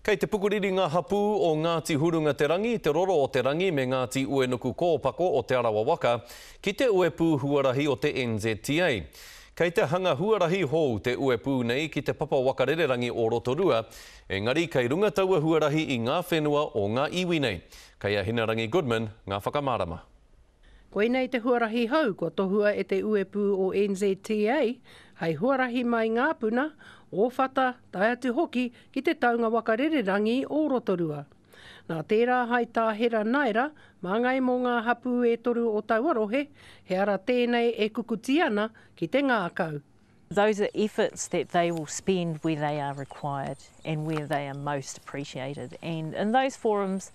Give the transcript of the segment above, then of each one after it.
Kei te pukuriri ngā hapu o Ngāti Hurunga te rangi, te roro o te rangi me Ngāti Uenuku Kōpako o te Arawa Waka, ki te uepū huarahi o te NZTA. Kei te hanga huarahi hou te uepū nei ki te papa wakarererangi o Rotorua, engari kei runga taua huarahi i ngā whenua o ngā iwi nei. Kei a Hinarangi Goodman, ngā whakamārama. Koinei te huarahi hau ko tohua e te uepū o NZTA, hei huarahi mai ngā puna, o whata tai atu hoki ki te taunga wakarererangi o Rotorua. Nā tērā hai tāhera naira, māngai mō ngā hapu e toru o Tauarohe, he ara tēnei e kukuti ana ki te ngākau. Those are efforts that they will spend where they are required and where they are most appreciated. And in those forums,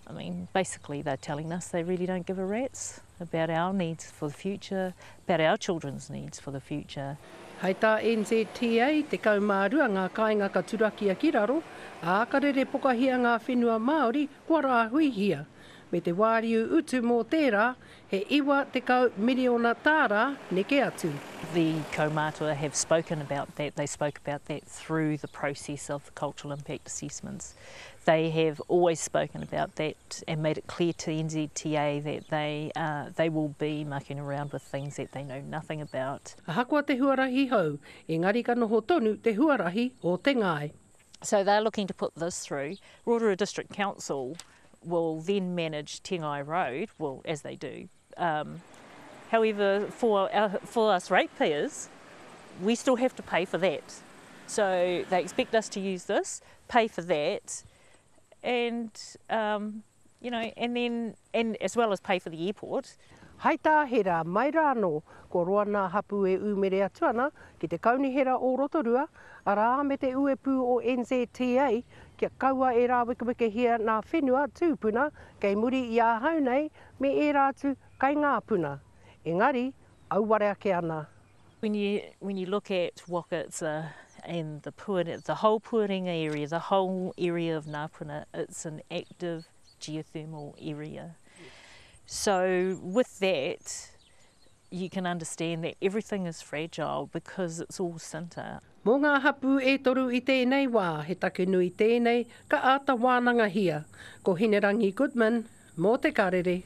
I mean, basically they're telling us they really don't give a rat's about our needs for the future, about our children's needs for the future. Hei tā NZTA te kaumārua ngā kāinga ka turakia ki raro, a akarere pokahia ngā whenua Māori kua rāhuihia. Me te wāriu utu mō tērā, he iwa te kau miliona tāra neke atu. The kaumātua have spoken about that. They spoke about that through the process of the cultural impact assessments. They have always spoken about that and made it clear to NZTA that they will be mucking around with things that they know nothing about. Ahakoa te huarahi hau, engari ka noho tonu te huarahi o te ngai. So they're looking to put this through. Rotorua District Council will then manage Te Ngai Road, well, as they do. However, for us ratepayers, we still have to pay for that. So they expect us to use this, pay for that, and you know, and as well as pay for the airport. Hei tāhera mai rāno, ko roa nā hapu e umere atu ana ki te kaunihera o Rotorua, arā me te uepū o NZTA, kia kaua e rā wikawike hia nā whenua tūpuna, kei muri i a haunei me e rātu kei ngā puna. Engari, auware ake ana. When you look at Wakatsa and the whole Puarenga area, the whole area of Ngāpuna, it's an active geothermal area. So with that, you can understand that everything is fragile because it's all sinter. Mō ngā hapu e toru i tēnei wā, he take nui tēnei, ka āta wānanga hia. Ko Hinarangi Goodman, mō te karere.